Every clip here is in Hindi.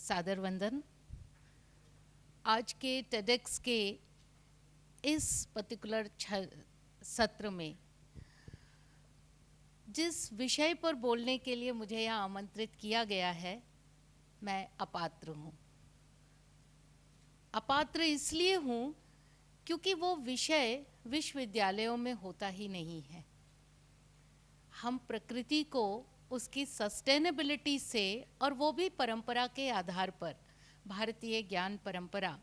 सादर वंदन। आज के टेडेक्स के इस पर्टिकुलर सत्र में जिस विषय पर बोलने के लिए मुझे यहाँ आमंत्रित किया गया है, मैं अपात्र हूँ। अपात्र इसलिए हूँ क्योंकि वो विषय विश्वविद्यालयों में होता ही नहीं है। हम प्रकृति को उसकी सस्टेनेबिलिटी से, और वो भी परंपरा के आधार पर, भारतीय ज्ञान परंपरा,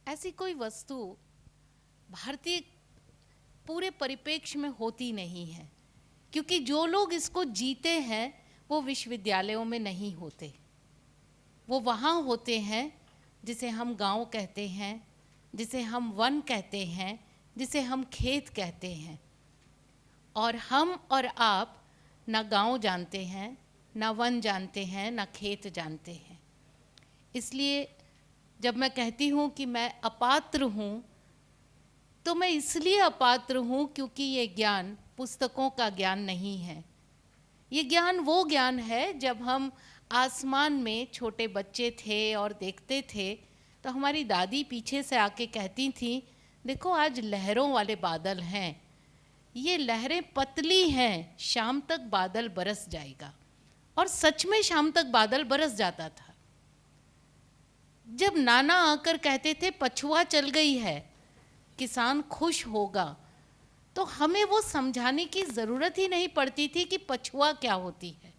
ऐसी कोई वस्तु भारतीय पूरे परिप्रेक्ष्य में होती नहीं है, क्योंकि जो लोग इसको जीते हैं वो विश्वविद्यालयों में नहीं होते। वो वहाँ होते हैं जिसे हम गांव कहते हैं, जिसे हम वन कहते हैं, जिसे हम खेत कहते हैं। और हम और आप ना गांव जानते हैं, ना वन जानते हैं, ना खेत जानते हैं। इसलिए जब मैं कहती हूँ कि मैं अपात्र हूँ, तो मैं इसलिए अपात्र हूँ क्योंकि ये ज्ञान पुस्तकों का ज्ञान नहीं है। ये ज्ञान वो ज्ञान है, जब हम आसमान में छोटे बच्चे थे और देखते थे तो हमारी दादी पीछे से आके कहती थी, देखो आज लहरों वाले बादल हैं, ये लहरें पतली हैं, शाम तक बादल बरस जाएगा। और सच में शाम तक बादल बरस जाता था। जब नाना आकर कहते थे पछुआ चल गई है, किसान खुश होगा, तो हमें वो समझाने की ज़रूरत ही नहीं पड़ती थी कि पछुआ क्या होती है।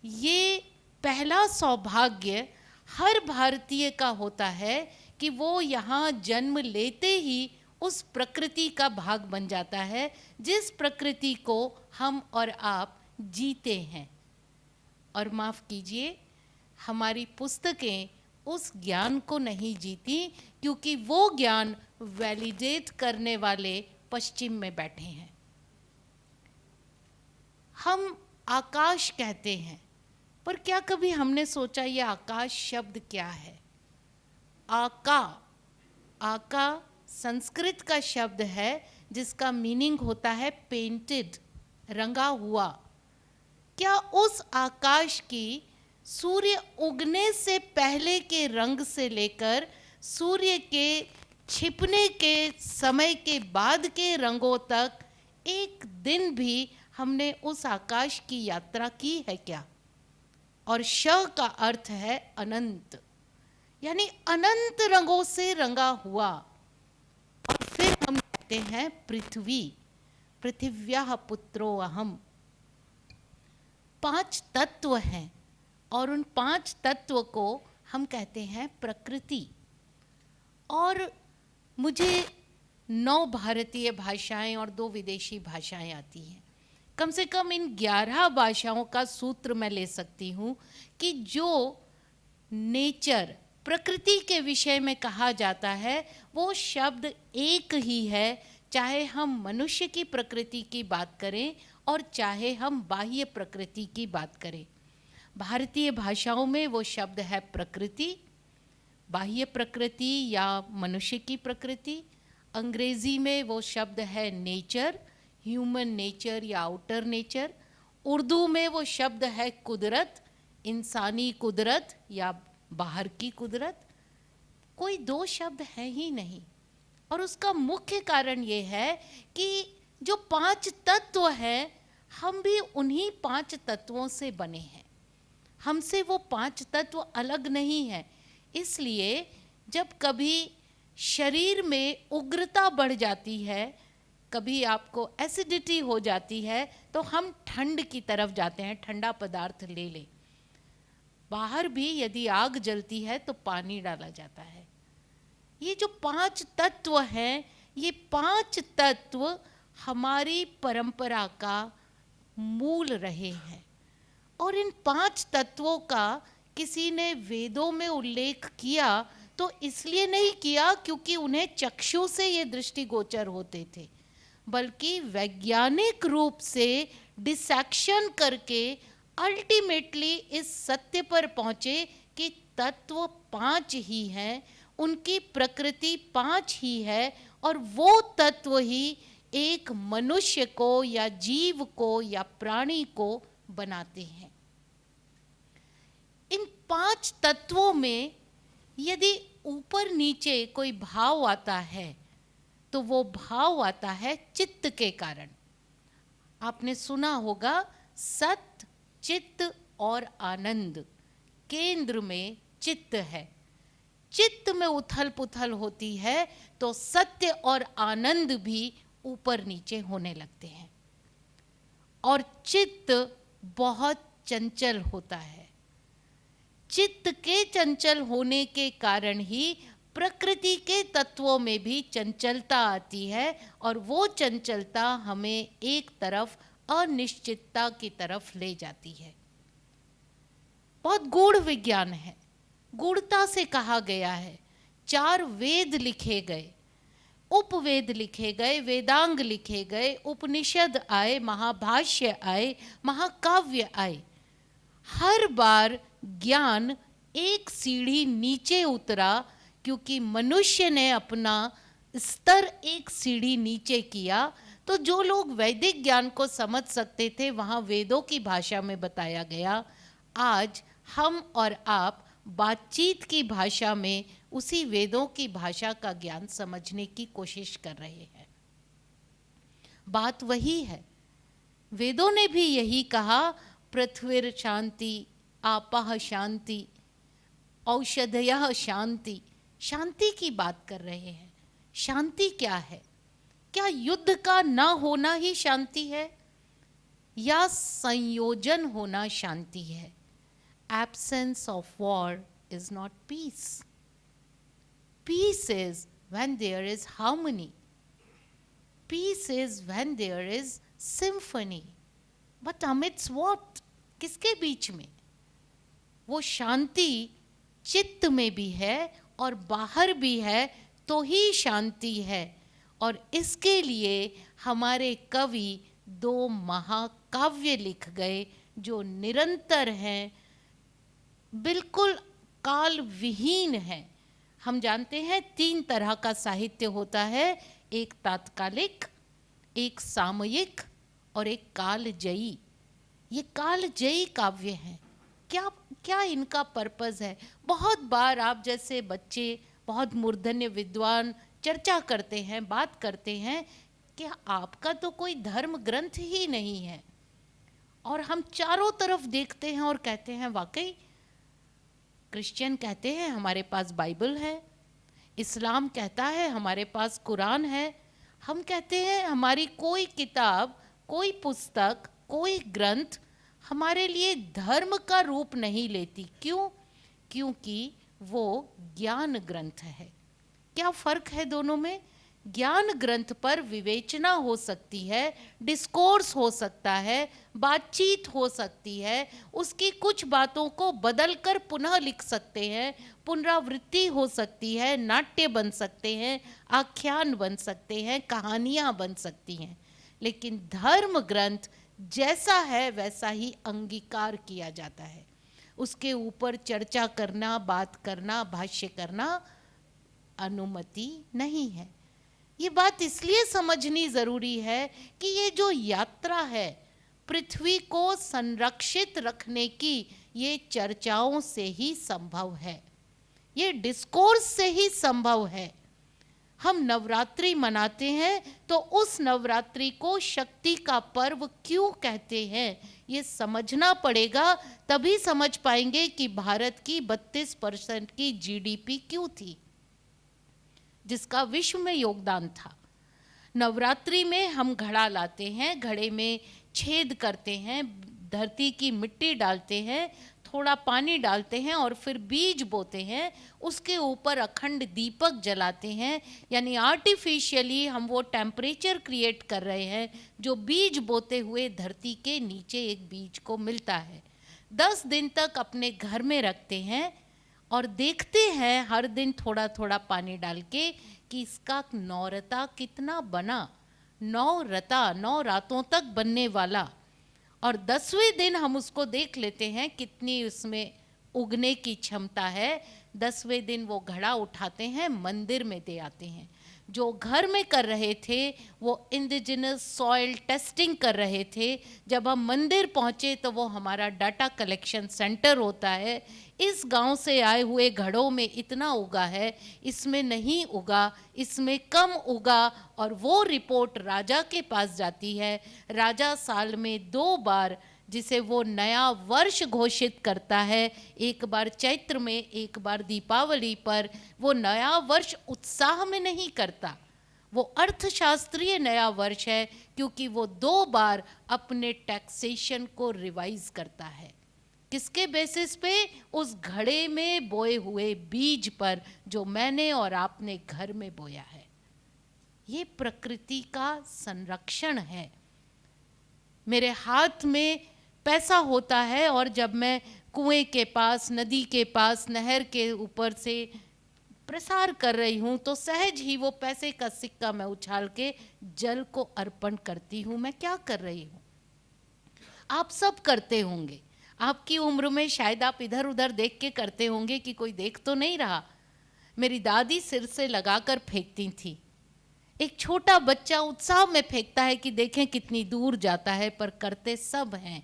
ये पहला सौभाग्य हर भारतीय का होता है कि वो यहाँ जन्म लेते ही उस प्रकृति का भाग बन जाता है, जिस प्रकृति को हम और आप जीते हैं। और माफ़ कीजिए, हमारी पुस्तकें उस ज्ञान को नहीं जीती, क्योंकि वो ज्ञान वैलिडेट करने वाले पश्चिम में बैठे हैं। हम आकाश कहते हैं, पर क्या कभी हमने सोचा ये आकाश शब्द क्या है? आका संस्कृत का शब्द है जिसका मीनिंग होता है पेंटेड, रंगा हुआ। क्या उस आकाश की सूर्य उगने से पहले के रंग से लेकर सूर्य के छिपने के समय के बाद के रंगों तक एक दिन भी हमने उस आकाश की यात्रा की है क्या? और श का अर्थ है अनंत, यानी अनंत रंगों से रंगा हुआ। और फिर हम कहते हैं पृथ्वी, पृथिव्याः पुत्रो अहम्। 5 तत्व हैं और उन 5 तत्व को हम कहते हैं प्रकृति। और मुझे 9 भारतीय भाषाएं और 2 विदेशी भाषाएं आती हैं। कम से कम इन 11 भाषाओं का सूत्र मैं ले सकती हूँ कि जो नेचर, प्रकृति के विषय में कहा जाता है, वो शब्द एक ही है, चाहे हम मनुष्य की प्रकृति की बात करें और चाहे हम बाह्य प्रकृति की बात करें। भारतीय भाषाओं में वो शब्द है प्रकृति, बाह्य प्रकृति या मनुष्य की प्रकृति। अंग्रेजी में वो शब्द है नेचर, ह्यूमन नेचर या आउटर नेचर। उर्दू में वो शब्द है कुदरत, इंसानी कुदरत या बाहर की कुदरत। कोई 2 शब्द है ही नहीं। और उसका मुख्य कारण ये है कि जो 5 तत्व हैं, हम भी उन्हीं 5 तत्वों से बने हैं। हमसे वो 5 तत्व अलग नहीं हैं। इसलिए जब कभी शरीर में उग्रता बढ़ जाती है, कभी आपको एसिडिटी हो जाती है, तो हम ठंड की तरफ जाते हैं, ठंडा पदार्थ ले लें। बाहर भी यदि आग जलती है तो पानी डाला जाता है। ये जो 5 तत्व हैं, ये 5 तत्व हमारी परंपरा का मूल रहे हैं। और इन 5 तत्वों का किसी ने वेदों में उल्लेख किया तो इसलिए नहीं किया क्योंकि उन्हें चक्षु से ये दृष्टिगोचर होते थे, बल्कि वैज्ञानिक रूप से डिसेक्शन करके अल्टीमेटली इस सत्य पर पहुँचे कि तत्व 5 ही हैं, उनकी प्रकृति 5 ही है, और वो तत्व ही एक मनुष्य को या जीव को या प्राणी को बनाते हैं। इन 5 तत्वों में यदि ऊपर नीचे कोई भाव आता है तो वो भाव आता है चित्त के कारण। आपने सुना होगा सत, चित्त और आनंद, केंद्र में चित्त है। चित्त में उथल पुथल होती है तो सत्य और आनंद भी ऊपर नीचे होने लगते हैं। और चित्त बहुत चंचल होता है। चित्त के चंचल होने के कारण ही प्रकृति के तत्वों में भी चंचलता आती है और वो चंचलता हमें एक तरफ अनिश्चितता की तरफ ले जाती है। बहुत गूढ़ विज्ञान है, गूढ़ता से कहा गया है। 4 वेद लिखे गए, उपवेद लिखे गए, वेदांग लिखे गए, उपनिषद आए, महाभाष्य आए, महाकाव्य आए। हर बार ज्ञान एक सीढ़ी नीचे उतरा क्योंकि मनुष्य ने अपना स्तर एक सीढ़ी नीचे किया। तो जो लोग वैदिक ज्ञान को समझ सकते थे वहाँ वेदों की भाषा में बताया गया। आज हम और आप बातचीत की भाषा में उसी वेदों की भाषा का ज्ञान समझने की कोशिश कर रहे हैं। बात वही है, वेदों ने भी यही कहा, पृथ्वीर शांति, आपः शांति, औषधयः शांति। शांति की बात कर रहे हैं। शांति क्या है? क्या युद्ध का ना होना ही शांति है या संयोजन होना शांति है? Absence of war is not peace. Peace is when there is harmony. Peace is when there is symphony. But amidst what? किसके बीच में? वो शांति चित्त में भी है और बाहर भी है तो ही शांति है। और इसके लिए हमारे कवि 2 महाकाव्य लिख गए जो निरंतर हैं, बिल्कुल काल विहीन है। हम जानते हैं 3 तरह का साहित्य होता है, एक तात्कालिक, एक सामयिक और एक कालजयी। ये कालजयी काव्य हैं। क्या इनका पर्पस है? बहुत बार आप जैसे बच्चे, बहुत मूर्धन्य विद्वान चर्चा करते हैं, बात करते हैं कि आपका तो कोई धर्म ग्रंथ ही नहीं है। और हम चारों तरफ देखते हैं और कहते हैं वाकई क्रिश्चियन कहते हैं हमारे पास बाइबल है, इस्लाम कहता है हमारे पास कुरान है। हम कहते हैं हमारी कोई किताब, कोई पुस्तक, कोई ग्रंथ हमारे लिए धर्म का रूप नहीं लेती। क्यों? क्योंकि वो ज्ञान ग्रंथ है। क्या फर्क है दोनों में? ज्ञान ग्रंथ पर विवेचना हो सकती है, डिस्कोर्स हो सकता है, बातचीत हो सकती है, उसकी कुछ बातों को बदलकर पुनः लिख सकते हैं, पुनरावृत्ति हो सकती है, नाट्य बन सकते हैं, आख्यान बन सकते हैं, कहानियाँ बन सकती हैं। लेकिन धर्म ग्रंथ जैसा है वैसा ही अंगीकार किया जाता है। उसके ऊपर चर्चा करना, बात करना, भाष्य करना अनुमति नहीं है। ये बात इसलिए समझनी जरूरी है कि ये जो यात्रा है पृथ्वी को संरक्षित रखने की, ये चर्चाओं से ही संभव है, ये डिस्कोर्स से ही संभव है। हम नवरात्रि मनाते हैं तो उस नवरात्रि को शक्ति का पर्व क्यों कहते हैं ये समझना पड़ेगा, तभी समझ पाएंगे कि भारत की 32% की जीडीपी क्यों थी, जिसका विश्व में योगदान था। नवरात्रि में हम घड़ा लाते हैं, घड़े में छेद करते हैं, धरती की मिट्टी डालते हैं, थोड़ा पानी डालते हैं और फिर बीज बोते हैं, उसके ऊपर अखंड दीपक जलाते हैं। यानी आर्टिफिशियली हम वो टेम्परेचर क्रिएट कर रहे हैं जो बीज बोते हुए धरती के नीचे एक बीज को मिलता है। 10 दिन तक अपने घर में रखते हैं और देखते हैं हर दिन थोड़ा थोड़ा पानी डाल के कि इसका नौरता कितना बना। 9 रता, 9 रातों तक बनने वाला। और 10वें दिन हम उसको देख लेते हैं कितनी उसमें उगने की क्षमता है। 10वें दिन वो घड़ा उठाते हैं, मंदिर में दे आते हैं। जो घर में कर रहे थे वो इंडिजिनस सॉइल टेस्टिंग कर रहे थे। जब हम मंदिर पहुँचे तो वो हमारा डाटा कलेक्शन सेंटर होता है। इस गांव से आए हुए घड़ों में इतना उगा है, इसमें नहीं उगा, इसमें कम उगा, और वो रिपोर्ट राजा के पास जाती है। राजा साल में 2 बार, जिसे वो नया वर्ष घोषित करता है, एक बार चैत्र में, एक बार दीपावली पर। वो नया वर्ष उत्साह में नहीं करता, वो अर्थशास्त्रीय नया वर्ष है, क्योंकि वो 2 बार अपने टैक्सेशन को रिवाइज करता है। किसके बेसिस पे? उस घड़े में बोए हुए बीज पर, जो मैंने और आपने घर में बोया है। ये प्रकृति का संरक्षण है। मेरे हाथ में पैसा होता है और जब मैं कुएं के पास, नदी के पास, नहर के ऊपर से प्रसार कर रही हूँ, तो सहज ही वो पैसे का सिक्का मैं उछाल के जल को अर्पण करती हूँ। मैं क्या कर रही हूँ? आप सब करते होंगे। आपकी उम्र में शायद आप इधर उधर देख के करते होंगे कि कोई देख तो नहीं रहा। मेरी दादी सिर से लगाकर फेंकती थी। एक छोटा बच्चा उत्साह में फेंकता है कि देखें कितनी दूर जाता है, पर करते सब हैं,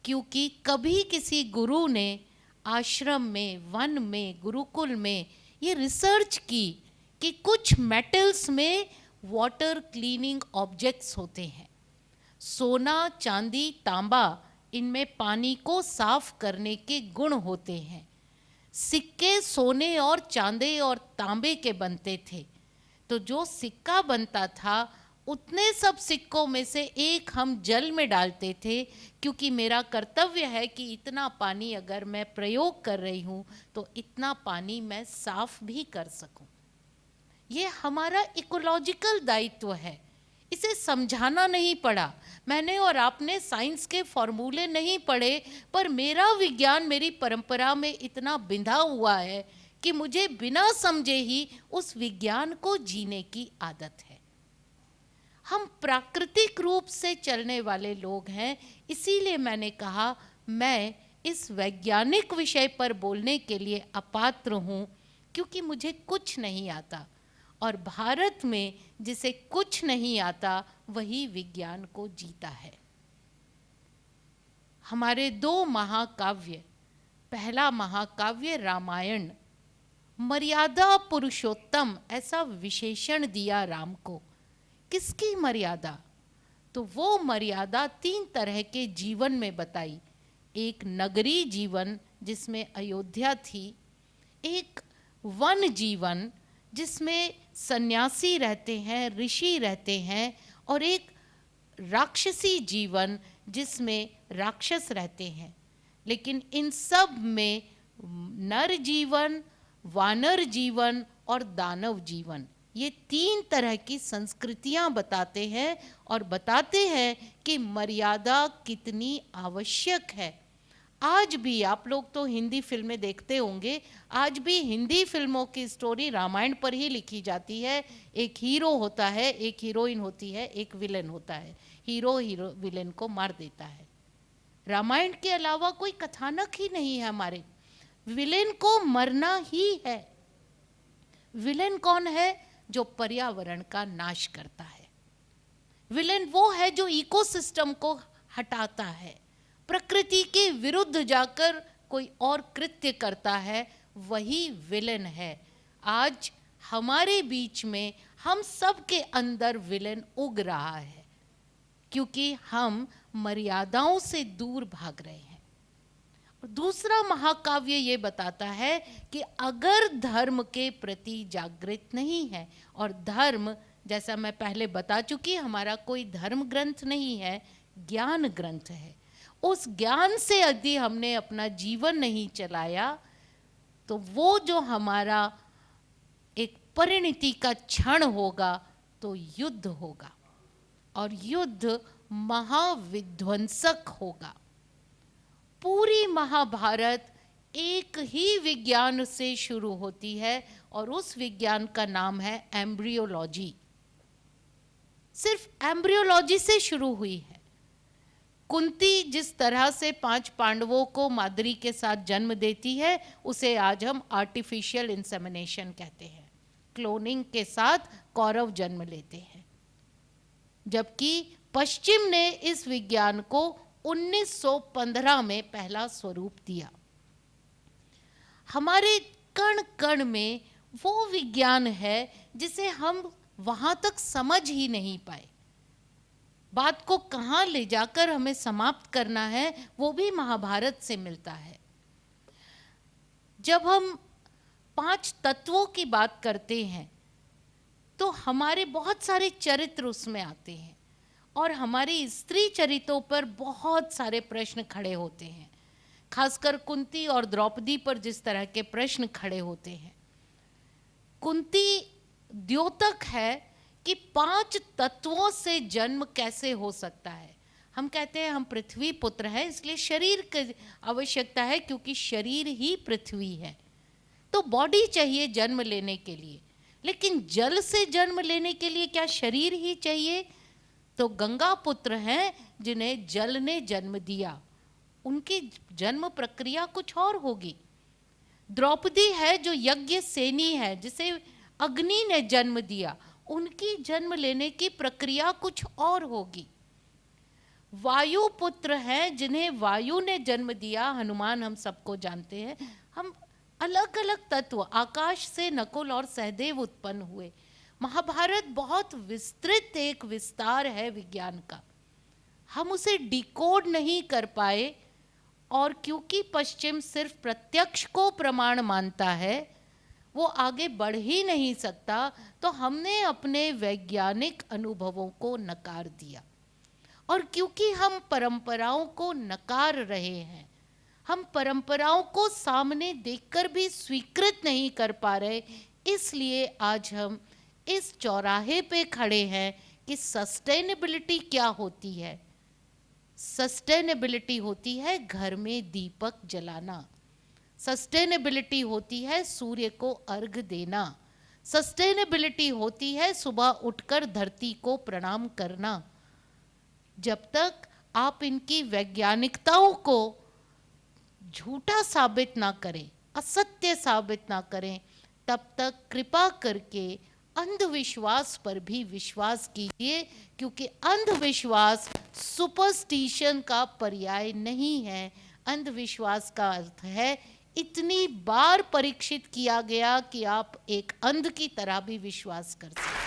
क्योंकि कभी किसी गुरु ने आश्रम में, वन में, गुरुकुल में ये रिसर्च की कि कुछ मेटल्स में वाटर क्लीनिंग ऑब्जेक्ट्स होते हैं। सोना, चांदी, तांबा, इनमें पानी को साफ करने के गुण होते हैं। सिक्के सोने और चांदी और तांबे के बनते थे, तो जो सिक्का बनता था उतने सब सिक्कों में से एक हम जल में डालते थे, क्योंकि मेरा कर्तव्य है कि इतना पानी अगर मैं प्रयोग कर रही हूँ तो इतना पानी मैं साफ भी कर सकूं। ये हमारा इकोलॉजिकल दायित्व है। इसे समझाना नहीं पड़ा। मैंने और आपने साइंस के फॉर्मूले नहीं पढ़े, पर मेरा विज्ञान मेरी परंपरा में इतना बिंधा हुआ है कि मुझे बिना समझे ही उस विज्ञान को जीने की आदत है। हम प्राकृतिक रूप से चलने वाले लोग हैं, इसीलिए मैंने कहा मैं इस वैज्ञानिक विषय पर बोलने के लिए अपात्र हूँ, क्योंकि मुझे कुछ नहीं आता। और भारत में जिसे कुछ नहीं आता वही विज्ञान को जीता है। हमारे 2 महाकाव्य, पहला महाकाव्य रामायण, मर्यादा पुरुषोत्तम ऐसा विशेषण दिया राम को। किसकी मर्यादा? तो वो मर्यादा 3 तरह के जीवन में बताई। एक नगरी जीवन जिसमें अयोध्या थी, एक वन जीवन जिसमें सन्यासी रहते हैं, ऋषि रहते हैं, और एक राक्षसी जीवन जिसमें राक्षस रहते हैं। लेकिन इन सब में नर जीवन, वानर जीवन और दानव जीवन, ये 3 तरह की संस्कृतियां बताते हैं और बताते हैं कि मर्यादा कितनी आवश्यक है। आज भी आप लोग तो हिंदी फिल्में देखते होंगे, आज भी हिंदी फिल्मों की स्टोरी रामायण पर ही लिखी जाती है। एक हीरो होता है, एक हीरोइन होती है, एक विलेन होता है। हीरो विलेन को मार देता है। रामायण के अलावा कोई कथानक ही नहीं है हमारे। विलेन को मरना ही है। विलेन कौन है? जो पर्यावरण का नाश करता है। विलेन वो है जो इकोसिस्टम को हटाता है, प्रकृति के विरुद्ध जाकर कोई और कृत्य करता है, वही विलेन है। आज हमारे बीच में हम सब के अंदर विलेन उग रहा है, क्योंकि हम मर्यादाओं से दूर भाग रहे हैं। दूसरा महाकाव्य ये बताता है कि अगर धर्म के प्रति जागृत नहीं है, और धर्म जैसा मैं पहले बता चुकी, हमारा कोई धर्म ग्रंथ नहीं है, ज्ञान ग्रंथ है। उस ज्ञान से यदि हमने अपना जीवन नहीं चलाया तो वो जो हमारा एक परिणति का क्षण होगा तो युद्ध होगा, और युद्ध महाविध्वंसक होगा। पूरी महाभारत एक ही विज्ञान से शुरू होती है, और उस विज्ञान का नाम है एम्ब्रियोलॉजी। सिर्फ एम्ब्रियोलॉजी से शुरू हुई है। कुंती जिस तरह से 5 पांडवों को माद्री के साथ जन्म देती है, उसे आज हम आर्टिफिशियल इंसेमिनेशन कहते हैं। क्लोनिंग के साथ कौरव जन्म लेते हैं, जबकि पश्चिम ने इस विज्ञान को 1915 में पहला स्वरूप दिया। हमारे कण कण में वो विज्ञान है जिसे हम वहां तक समझ ही नहीं पाए। बात को कहाँ ले जाकर हमें समाप्त करना है वो भी महाभारत से मिलता है। जब हम 5 तत्वों की बात करते हैं तो हमारे बहुत सारे चरित्र उसमें आते हैं और हमारी स्त्री चरित्रों पर बहुत सारे प्रश्न खड़े होते हैं, खासकर कुंती और द्रौपदी पर जिस तरह के प्रश्न खड़े होते हैं। कुंती द्योतक है कि 5 तत्वों से जन्म कैसे हो सकता है। हम कहते हैं हम पृथ्वी पुत्र हैं, इसलिए शरीर की आवश्यकता है क्योंकि शरीर ही पृथ्वी है, तो बॉडी चाहिए जन्म लेने के लिए। लेकिन जल से जन्म लेने के लिए क्या शरीर ही चाहिए? तो गंगा पुत्र हैं जिन्हें जल ने जन्म दिया, उनकी जन्म प्रक्रिया कुछ और होगी। द्रौपदी है जो यज्ञ सेनी है, जिसे अग्नि ने जन्म दिया, उनकी जन्म लेने की प्रक्रिया कुछ और होगी। वायु पुत्र हैं जिन्हें वायु ने जन्म दिया, हनुमान हम सबको जानते हैं। हम अलग अलग तत्व, आकाश से नकुल और सहदेव उत्पन्न हुए। महाभारत बहुत विस्तृत एक विस्तार है विज्ञान का, हम उसे डिकोड नहीं कर पाए। और क्योंकि पश्चिम सिर्फ प्रत्यक्ष को प्रमाण मानता है, वो आगे बढ़ ही नहीं सकता, तो हमने अपने वैज्ञानिक अनुभवों को नकार दिया। और क्योंकि हम परंपराओं को नकार रहे हैं, हम परंपराओं को सामने देखकर भी स्वीकृत नहीं कर पा रहे, इसलिए आज हम इस चौराहे पे खड़े हैं कि सस्टेनेबिलिटी क्या होती है। सस्टेनेबिलिटी होती है घर में दीपक जलाना, सस्टेनेबिलिटी होती है सूर्य को अर्घ देना, सस्टेनेबिलिटी होती है सुबह उठकर धरती को प्रणाम करना। जब तक आप इनकी वैज्ञानिकताओं को झूठा साबित ना करें, असत्य साबित ना करें, तब तक कृपा करके अंधविश्वास पर भी विश्वास कीजिए, क्योंकि अंधविश्वास सुपरस्टिशन का पर्याय नहीं है। अंधविश्वास का अर्थ है इतनी बार परीक्षित किया गया कि आप एक अंध की तरह भी विश्वास कर सकते हैं।